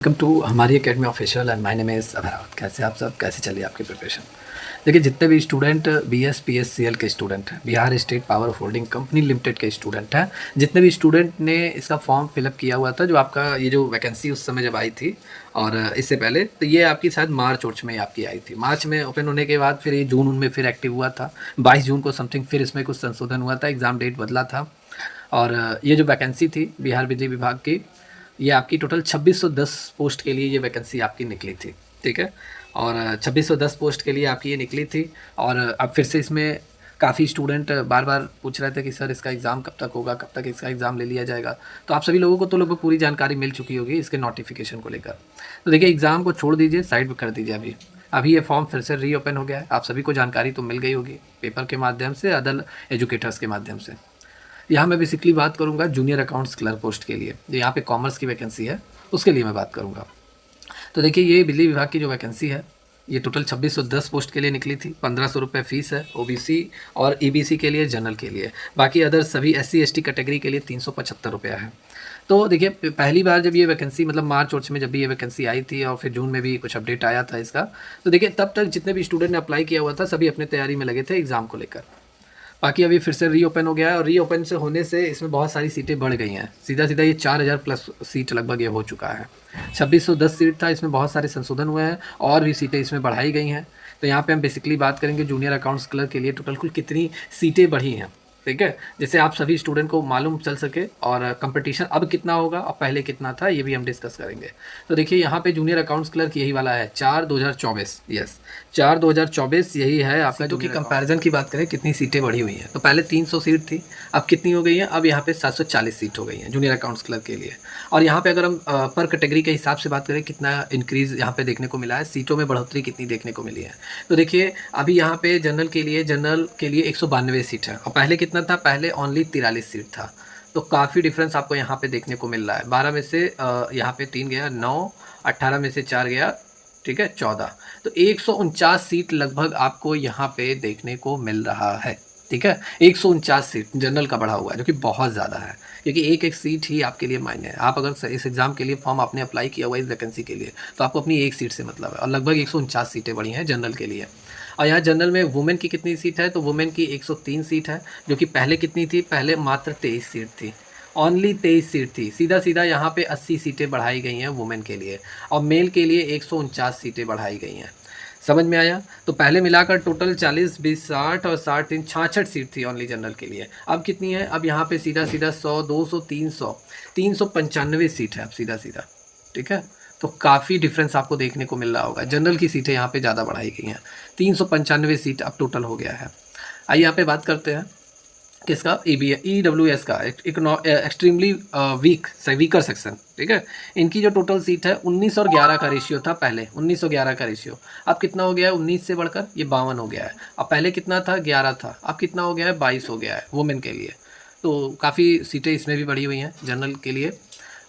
Welcome to हमारी academy official and my name is Abhravat. कैसे आप सब, कैसे चलिए आपकी प्रिपरेशन। देखिए, जितने भी स्टूडेंट BSPSCL के स्टूडेंट हैं, Bihar state power holding company limited के स्टूडेंट हैं, जितने भी स्टूडेंट ने इसका फॉर्म फिलअप किया हुआ था, जो आपका ये जो वैकेंसी उस समय जब आई थी और इससे पहले, तो ये आपकी शायद मार्च उर्च में आपकी आई थी। मार्च में ओपन होने के बाद फिर ये जून उनमें फिर एक्टिव हुआ था। 22 जून को समथिंग फिर इसमें कुछ संशोधन हुआ था, एग्ज़ाम डेट बदला था। और ये जो वैकेंसी थी बिहार बिजली विभाग की, ये आपकी टोटल 2610 पोस्ट के लिए ये वैकेंसी आपकी निकली थी। ठीक है, और 2610 पोस्ट के लिए आपकी ये निकली थी। और अब फिर से इसमें काफ़ी स्टूडेंट बार बार पूछ रहे थे कि सर इसका एग्ज़ाम कब तक होगा, कब तक इसका एग्ज़ाम ले लिया जाएगा। तो आप सभी लोगों को तो लगभग पूरी जानकारी मिल चुकी होगी इसके नोटिफिकेशन को लेकर। तो देखिए, एग्ज़ाम को छोड़ दीजिए, साइड पर कर दीजिए। अभी अभी ये फॉर्म फिर से रीओपन हो गया है। आप सभी को जानकारी तो मिल गई होगी पेपर के माध्यम से, अदर एजुकेटर्स के माध्यम से। यहाँ मैं बेसिकली बात करूँगा जूनियर अकाउंट्स क्लर्क पोस्ट के लिए, जो यहाँ पे कॉमर्स की वैकेंसी है, उसके लिए मैं बात करूँगा। तो देखिए, ये बिजली विभाग की जो वैकेंसी है, ये टोटल 2610 पोस्ट के लिए निकली थी। 1500 रुपये फ़ीस है OBC और EBC के लिए, जनरल के लिए। बाकी अदर सभी SC ST कैटेगरी के लिए 375 रुपया है। तो देखिए, पहली बार जब ये वैकेंसी मतलब मार्च वर्च में जब भी ये वैकेंसी आई थी और फिर जून में भी कुछ अपडेट आया था इसका, तो देखिए तब तक जितने भी स्टूडेंट ने अप्लाई किया हुआ था सभी अपने तैयारी में लगे थे एग्ज़ाम को लेकर। बाकी अभी फिर से रीओपन हो गया है और रीओपन से होने से इसमें बहुत सारी सीटें बढ़ गई हैं। सीधा सीधा ये 4000 प्लस सीट लगभग ये हो चुका है। 2610 सीट था, इसमें बहुत सारे संशोधन हुए हैं और भी सीटें इसमें बढ़ाई गई हैं। तो यहाँ पे हम बेसिकली बात करेंगे जूनियर अकाउंट्स क्लर्क के लिए टोटल कुल कितनी सीटें बढ़ी हैं। ठीक है, जैसे आप सभी स्टूडेंट को मालूम चल सके और कंपटीशन अब कितना होगा और पहले कितना था, ये भी हम डिस्कस करेंगे। तो देखिए, यहाँ पे जूनियर अकाउंट्स क्लर्क यही वाला है 4/2024। यस, 4/2024 यही है आपका। जो कि कंपैरिजन की बात करें कितनी सीटें बढ़ी हुई हैं, तो पहले 300 सीट थी, अब कितनी हो गई है, अब यहाँ पे 740 सीट हो गई हैं जूनियर अकाउंट्स क्लर्क के लिए। और यहाँ पे अगर हम पर कैटेगरी के हिसाब से बात करें कितना इंक्रीज़ यहाँ पे देखने को मिला है, सीटों में बढ़ोतरी कितनी देखने को मिली है। तो देखिए, अभी यहाँ पे जनरल के लिए 192 सीट है और पहले कितना था, पहले ओनली 43 सीट था। तो काफ़ी डिफरेंस आपको यहाँ पे देखने को मिल रहा है। 12 में से यहाँ पे 3 गया 9, 18 में से 4 गया, ठीक है 14। तो 149 सीट लगभग आपको यहाँ पे देखने को मिल रहा है। ठीक है, 149 सीट जनरल का बढ़ा हुआ है, जो कि बहुत ज़्यादा है, क्योंकि एक एक सीट ही आपके लिए मायने है। आप अगर इस एग्ज़ाम के लिए फॉर्म आपने अप्लाई किया हुआ है इस वैकेंसी के लिए, तो आपको अपनी एक सीट से मतलब है। और लगभग 149 सीटें बढ़ी हैं जनरल के लिए। और यहाँ जनरल में वुमेन की कितनी सीट है, तो वुमेन की 103 सीट है, जो कि पहले कितनी थी, पहले मात्र 23 सीट थी, ओनली 23 सीट थी। सीधा सीधा यहाँ पे 80 सीटें बढ़ाई गई हैं वुमेन के लिए और मेल के लिए 149 सीटें बढ़ाई गई हैं। समझ में आया। तो पहले मिलाकर टोटल 40, 20, 60 और 60, 3, 66 सीट थी ओनली जनरल के लिए। अब कितनी है, अब यहाँ पे सीधा सीधा 100, 200, 300, 395 सीट है अब सीधा सीधा। ठीक है, तो काफ़ी डिफरेंस आपको देखने को मिल रहा होगा। जनरल की सीटें यहाँ पे ज़्यादा बढ़ाई गई हैं, 395 सीट अब टोटल हो गया है। आइए यहाँ पे बात करते हैं किसका, EWS का, एक्सट्रीमली वीकर सेक्शन। ठीक है, इनकी जो टोटल सीट है 19 और 11 का रेशियो था पहले, 19 और 11 का रेशियो। अब कितना हो गया है, 19 से बढ़कर ये 52 हो गया है। अब पहले कितना था, 11 था, अब कितना हो गया है, 22 हो गया है वुमेन के लिए। तो काफ़ी सीटें इसमें भी बढ़ी हुई हैं जनरल के लिए।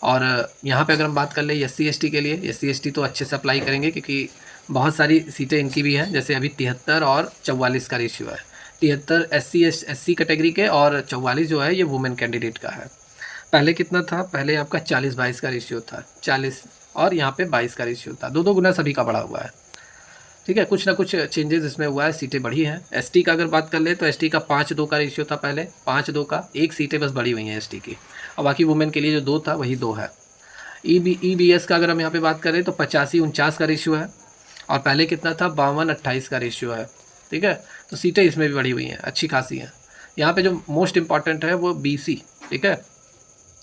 और यहाँ पे अगर हम बात कर ले SC ST के लिए, SC ST तो अच्छे से अप्लाई करेंगे क्योंकि बहुत सारी सीटें इनकी भी हैं। जैसे अभी 73 और 44 का रेशियो है, 73 SC कैटेगरी के और 44 जो है ये वुमेन कैंडिडेट का है। पहले कितना था, पहले आपका 40-22 का रेशियो था, 40 और यहाँ पे 22 का रेशियो था, दो गुना सभी का बढ़ा हुआ है। ठीक है, कुछ ना कुछ चेंजेस इसमें हुआ है, सीटें बढ़ी हैं। ST का अगर बात कर ले तो ST का 5-2 का रेशियो था पहले, 5-2 का, एक सीटें बस बढ़ी हुई हैं ST की, और बाकी वुमेन के लिए जो 2 था वही 2 है। EBS का अगर हम यहाँ पे बात करें तो 85-49 का रेशियो है और पहले कितना था, 52-28 का रेशियो है। ठीक है, तो सीटें इसमें भी बढ़ी हुई हैं, अच्छी खासी हैं। यहाँ पे जो मोस्ट इंपॉर्टेंट है वो BC। ठीक है,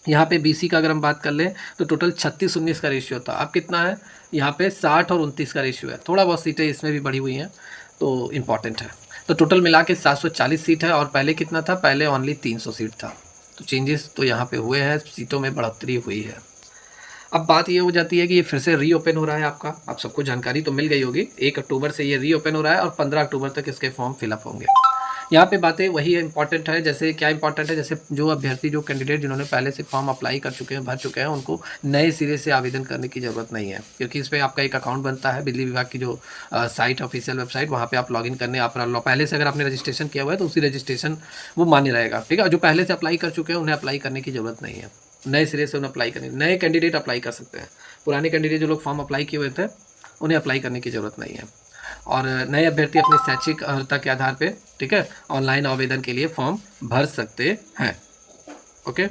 यहाँ पे BC का अगर हम बात कर लें तो टोटल 36-19 का रेशियो था, अब कितना है, यहाँ पे 60 और 29 का रेशियो है। थोड़ा बहुत सीटें इसमें भी बढ़ी हुई हैं, तो इम्पॉर्टेंट है। तो टोटल मिला के 740 सीट है और पहले कितना था, पहले ओनली 300 सीट था। तो चेंजेस तो यहाँ पे हुए हैं, सीटों में बढ़ोतरी हुई है। अब बात ये हो जाती है कि ये फिर से रीओपन हो रहा है आपका, आप सबको जानकारी तो मिल गई होगी। 1 अक्टूबर से ये रीओपन हो रहा है और 15 अक्टूबर तक इसके फॉर्म फिलअप होंगे। यहाँ पे बातें वही इंपॉर्टेंट है, जैसे क्या इंपॉर्टेंट है, जैसे जो अभ्यर्थी, जो कैंडिडेट जिन्होंने पहले से फॉर्म अप्लाई कर चुके हैं, भर चुके हैं, उनको नए सिरे से आवेदन करने की ज़रूरत नहीं है, क्योंकि इस पर आपका एक अकाउंट बनता है बिजली विभाग की जो साइट, ऑफिशियल वेबसाइट, वहाँ पे आप लॉगिन करने, आप पहले से अगर आपने रजिस्ट्रेशन किया हुआ है तो उसी रजिस्ट्रेशन वो मान्य रहेगा। ठीक है, जो पहले से अप्लाई कर चुके हैं उन्हें अप्लाई करने की ज़रूरत नहीं है, नए सिरे से उन्हें अप्लाई करने, नए कैंडिडेट अप्लाई कर सकते हैं। पुराने कैंडिडेट जो लोग फॉर्म अप्लाई किए हुए थे उन्हें अप्लाई करने की ज़रूरत नहीं है। और नए अभ्यर्थी अपनी शैक्षिक अर्हता के आधार पे, ठीक है, ऑनलाइन आवेदन के लिए फॉर्म भर सकते हैं। ओके,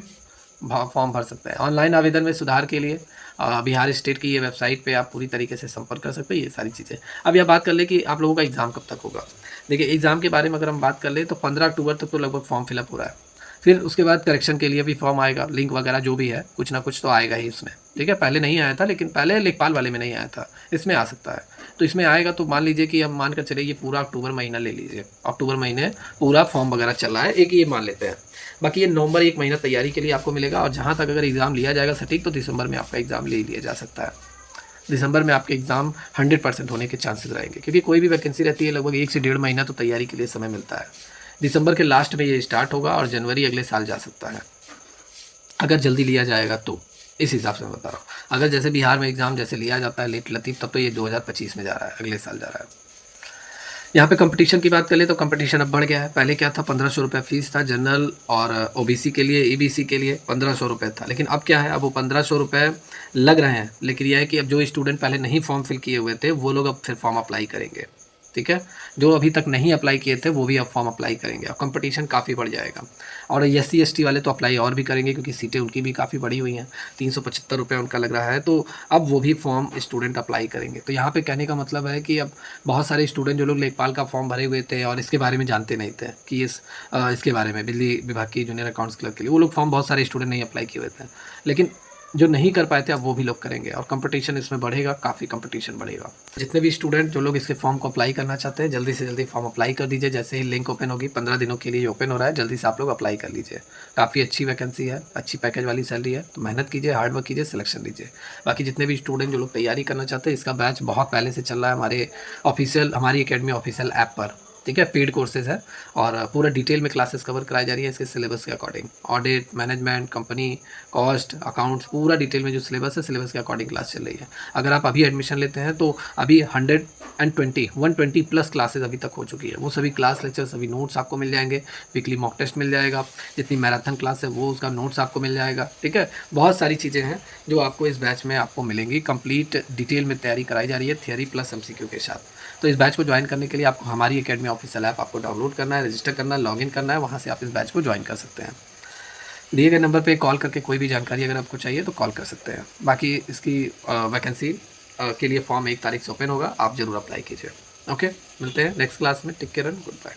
फॉर्म भर सकते हैं। ऑनलाइन आवेदन में सुधार के लिए बिहार स्टेट की ये वेबसाइट पे आप पूरी तरीके से संपर्क कर सकते हैं, ये सारी चीज़ें। अब यह बात कर ले कि आप लोगों का एग्ज़ाम कब तक होगा। देखिए, एग्ज़ाम के बारे में अगर हम बात कर ले तो 15 अक्टूबर तक तो लगभग फॉर्म फिलअप हो रहा है। फिर उसके बाद करेक्शन के लिए भी फॉर्म आएगा, लिंक वगैरह जो भी है, कुछ ना कुछ तो आएगा ही इसमें, ठीक है। पहले नहीं आया था, लेकिन पहले लेखपाल वाले में नहीं आया था, इसमें आ सकता है। तो इसमें आएगा तो मान लीजिए कि अब मान कर चलिए ये पूरा अक्टूबर महीना ले लीजिए, अक्टूबर महीने पूरा फॉर्म वगैरह चला है, एक ये मान लेते हैं। बाकी ये नवंबर 1 महीना तैयारी के लिए आपको मिलेगा। और जहाँ तक अगर एग्ज़ाम लिया जाएगा सटीक, तो दिसंबर में आपका एग्ज़ाम ले लिया जा सकता है। दिसंबर में आपके एग्ज़ाम 100% होने के चांसेस रहेंगे, क्योंकि कोई भी वैकेंसी रहती है लगभग 1 से 1.5 महीना तो तैयारी के लिए समय मिलता है। दिसंबर के लास्ट में ये स्टार्ट होगा और जनवरी अगले साल जा सकता है, अगर जल्दी लिया जाएगा तो। इस हिसाब से मैं बता रहा हूँ। अगर जैसे बिहार में एग्ज़ाम जैसे लिया जाता है लेट लतीफ़, तब तो ये 2025 में जा रहा है, अगले साल जा रहा है। यहाँ पे कंपटीशन की बात करें तो कंपटीशन अब बढ़ गया है। पहले क्या था, 1500 रुपये फीस था जनरल और ओबीसी के लिए, ईबीसी के लिए 1500 रुपये था। लेकिन अब क्या है, अब वो 1500 रुपये लग रहे हैं। लेकिन यह है कि अब जो स्टूडेंट पहले नहीं फॉर्म फिल किए हुए थे वो लोग अब फिर फॉर्म अप्लाई करेंगे, ठीक है। जो अभी तक नहीं अप्लाई किए थे वो भी अब फॉर्म अप्लाई करेंगे। अब कंपटीशन काफ़ी बढ़ जाएगा। और SC ST वाले तो अप्लाई और भी करेंगे, क्योंकि सीटें उनकी भी काफ़ी बढ़ी हुई हैं। 375 रुपये उनका लग रहा है, तो अब वो भी फॉर्म स्टूडेंट अप्लाई करेंगे। तो यहाँ पे कहने का मतलब है कि अब बहुत सारे स्टूडेंट जो लोग लेखपाल का फॉर्म भरे हुए थे और इसके बारे में जानते नहीं थे कि इसके बारे में, बिजली विभाग की जूनियर अकाउंट्स क्लर्क के लिए, वो लोग फॉर्म बहुत सारे स्टूडेंट नहीं अप्लाई किए हुए थे। लेकिन जो नहीं कर पाए थे अब वो भी लोग करेंगे और कंपटीशन इसमें बढ़ेगा, काफ़ी कंपटीशन बढ़ेगा। जितने भी स्टूडेंट जो लोग इसके फॉर्म को अप्लाई करना चाहते हैं, जल्दी से जल्दी फॉर्म अप्लाई कर दीजिए। जैसे ही लिंक ओपन होगी, 15 दिनों के लिए ओपन हो रहा है, जल्दी से आप लोग अप्लाई कर लीजिए। काफ़ी अच्छी वैकेंसी है, अच्छी पैकेज वाली सैलरी है, तो मेहनत कीजिए, हार्ड वर्क कीजिए, सिलेक्शन लीजिए। बाकी जितने भी स्टूडेंट जो लोग तैयारी करना चाहते हैं, इसका बैच बहुत पहले से चल रहा है हमारी एकेडमी ऑफिशियल ऐप पर, ठीक है। पेड कोर्सेज़ है और पूरा डिटेल में क्लासेस कवर कराई जा रही है इसके सिलेबस के according. Audit, management, company, cost, accounts, पूरा डिटेल में जो सिलेबस है, सिलेबस के अकॉर्डिंग क्लास चल रही है। अगर आप अभी एडमिशन लेते हैं तो अभी 120 प्लस क्लासेस अभी तक हो चुकी है। वो सभी क्लास लेक्चर, सभी नोट्स आपको मिल जाएंगे। वीकली मॉक टेस्ट मिल जाएगा। जितनी मैराथन क्लास है वो उसका नोट्स आपको मिल जाएगा, ठीक है। बहुत सारी चीज़ें हैं जो आपको इस बैच में आपको मिलेंगी। कंप्लीट डिटेल में तैयारी कराई जा रही है, थियरी प्लस MCQ के साथ। तो इस बैच को ज्वाइन करने के लिए आपको हमारी एकेडमी ऑफिशियल ऐप आपको डाउनलोड करना है, रजिस्टर करना है, लॉगिन करना है, वहाँ से आप इस बैच को ज्वाइन कर सकते हैं। दिए गए नंबर पे कॉल करके कोई भी जानकारी अगर आपको चाहिए तो कॉल कर सकते हैं। बाकी इसकी वैकेंसी के लिए फॉर्म 1 तारीख से ओपन होगा, आप ज़रूर अप्लाई कीजिए। ओके, मिलते हैं नेक्स्ट क्लास में। Take care and good bye.